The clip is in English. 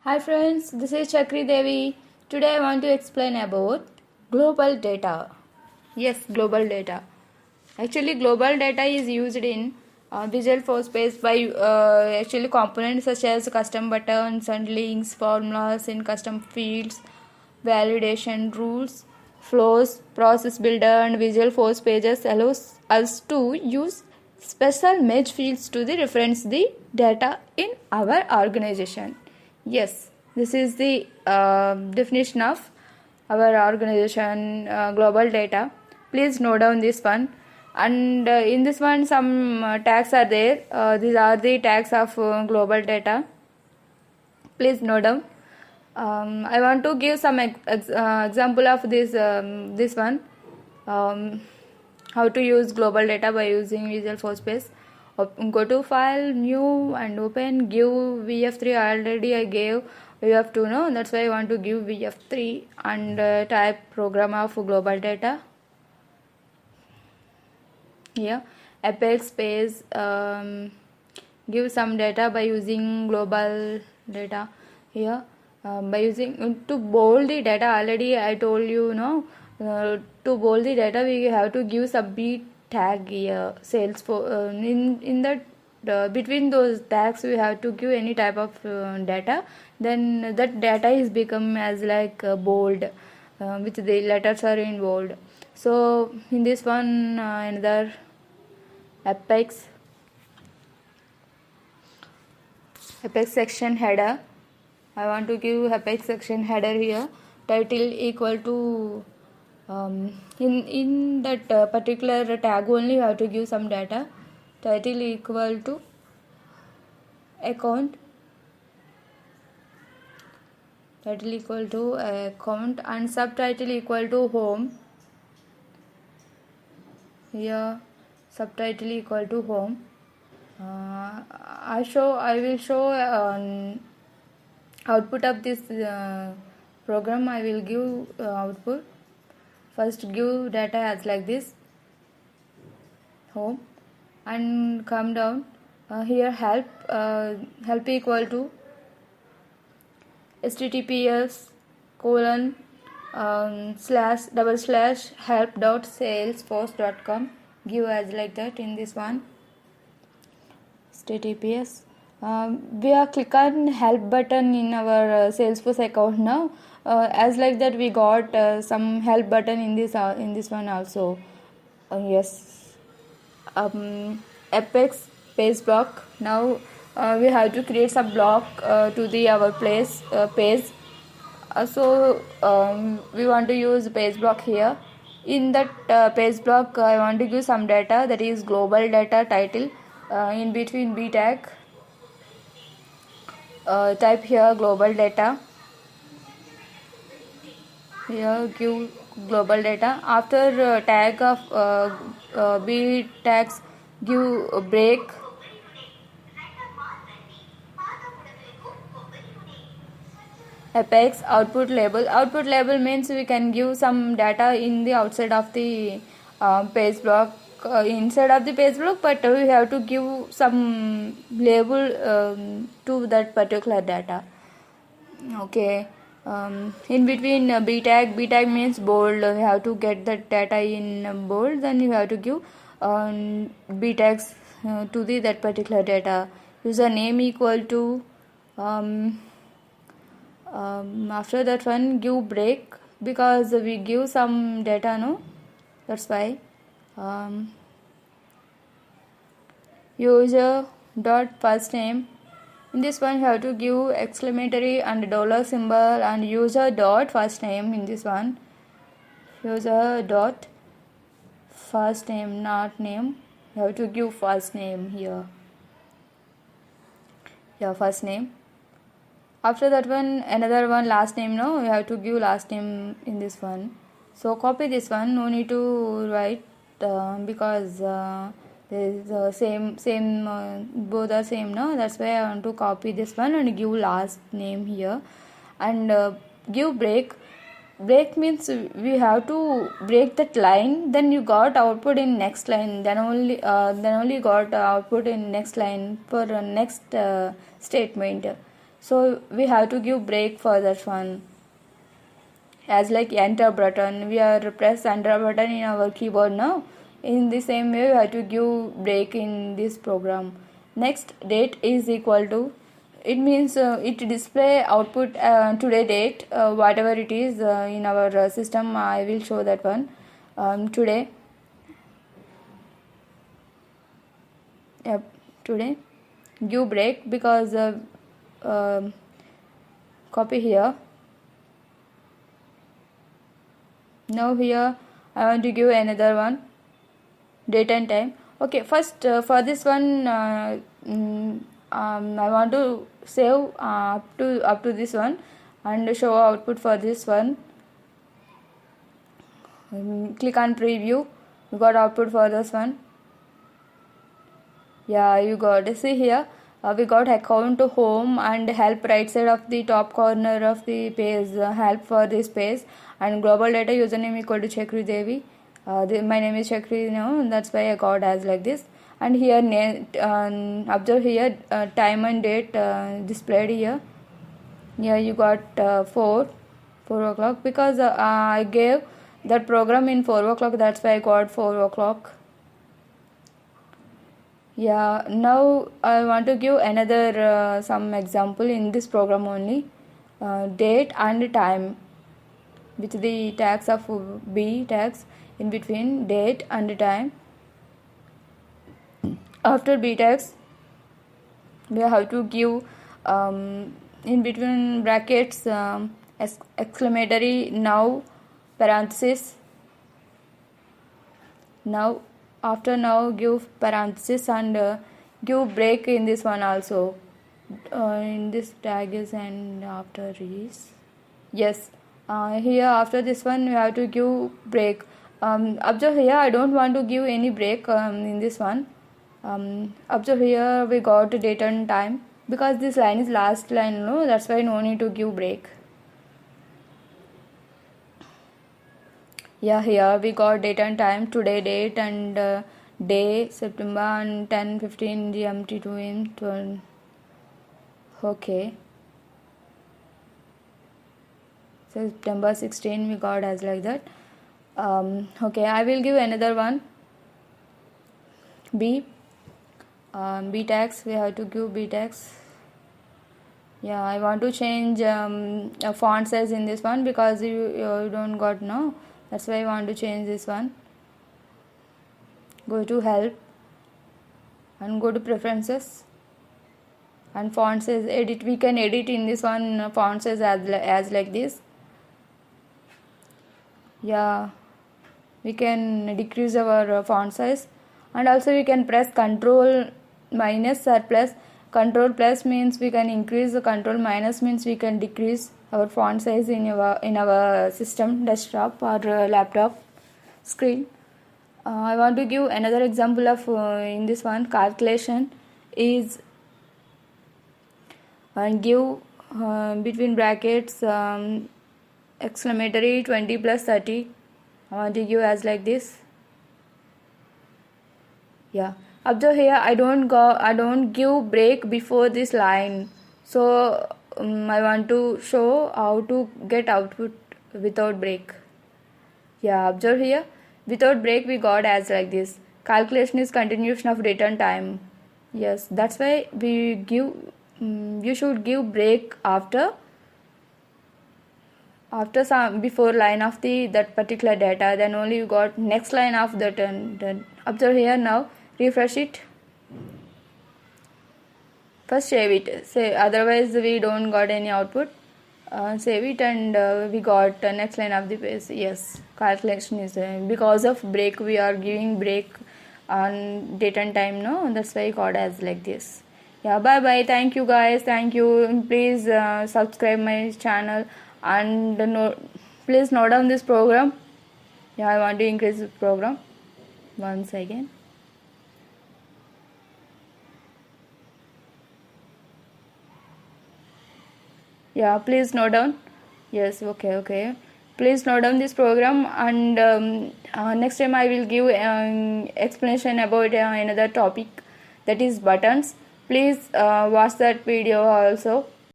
Hi friends, this is Chakri Devi. Today I want to explain about global data. Yes, global data. Actually, global data is used in Visual Force Space by actually components such as custom buttons and links, formulas in custom fields, validation rules, flows, process builder, and Visual Force pages allows us to use special match fields to reference the data in our organization. Yes, this is the definition of our organization global data. Please note down this one. And in this one, some tags are there. These are the tags of global data. Please note down. I want to give some example of this one. How to use global data by using Visual Force Space. Go to file, new, and open. Give VF3. Already I gave VF2. No, that's why I want to give VF3 and type program of global data. Here, Apex space. Give some data by using global data. Here, by using to bold the data. Already I told you, no. To bold the data, we have to give submit tag here. Sales for in that between those tags, we have to give any type of data. Then that data is become as like bold, which the letters are in bold. So in this one, another apex section header. I want to give apex section header here. Title equal to in that particular tag only you have to give some data. Title equal to account. Title equal to account and subtitle equal to home. Here subtitle equal to home. I will show output of this program. I will give output. First give data as like this, home, and come down. Here help equal to https://help.salesforce.com. Give as like that in this one. https. We are click on help button in our Salesforce account now. As like that we got some help button in this one also. Yes. Apex page block. Now we have to create some block to the our page. So we want to use page block here. In that page block, I want to give some data, that is global data title. In between B tag, type here global data. Here give global data. After tag of B tags, give a break. Apex output label. Output label means we can give some data in the outside of the page block, inside of the page block, but we have to give some label to that particular data. Okay. In between B tag means bold. We have to get that data in bold. Then you have to give B tags to the that particular data. Username equal to after that one give break, because we give some data, no, that's why. User dot first name. In this one you have to give exclamatory and dollar symbol and user dot first name. In this one, user dot first name, not name. You have to give first name here. Yeah, first name. After that one, another one last name. No, you have to give last name in this one. So copy this one. No need to write because there is same both are same. No, that's why I want to copy this one and give last name here, and give break. Break means we have to break that line. Then you got output in next line. Then only got output in next line for next statement. so we have to give break for that one. As like enter button, we are press enter button in our keyboard now. In the same way we have to give break in this program. Next, date is equal to, it means it display output today date, whatever it is in our system. I will show that one. Today, yep, today give break, because copy here. Now here I want to give another one, date and time. Okay, first for this one I want to save up to this one and show output for this one. Click on preview, you got output for this one. Yeah, you got, see here we got account, home and help right side of the top corner of the page, help for this page, and global data username equal to Chakri Devi. My name is Chakri now, that's why I got as like this. And here observe here time and date displayed here. Yeah, you got 4 o'clock, because I gave that program in 4 o'clock, that's why I got 4 o'clock. Yeah, now I want to give another some example in this program only. Date and time with the tags of B tags in between date and time. After B tags we have to give in between brackets exclamatory now parenthesis now. After now give parenthesis and give break in this one also. In this tag is and after is, yes, here after this one we have to give break. Observe here I don't want to give any break in this one. Observe here we got date and time, because this line is last line, no, that's why no need to give break. Yeah, here we got date and time, today date and day September and 10:15 GMT to in 12. Okay, September 16 we got as like that. Okay, I will give another one. B tags, we have to give B tags. Yeah, I want to change a font size in this one, because you don't got no, that's why I want to change this one. Go to help and go to preferences and font size edit. We can edit in this one font size as like this. Yeah, we can decrease our font size, and also we can press control minus or plus. Control plus means we can increase, the control minus means we can decrease our font size in our system, desktop or laptop screen. I want to give another example of in this one, calculation is, and give between brackets exclamatory 20 plus 30. I want to give as like this. Yeah, observe here I don't give break before this line, so I want to show how to get output without break. Yeah, observe here without break we got as like this. Calculation is continuation of date and time. Yes, that's why we give you should give break after some before line of that particular data, then only you got next line of that. And observe here now, refresh it, first save it, say otherwise we don't got any output. Save it, and we got next line of the page. Yes, calculation is because of break, we are giving break on date and time, no, that's why I got as like this. Yeah, bye bye, thank you guys, thank you. Please subscribe my channel, and please note down this program. Yeah, I want to increase this program once again. Yeah, please note down. Yes, okay, please note down this program, and next time I will give explanation about another topic, that is buttons. Please watch that video also.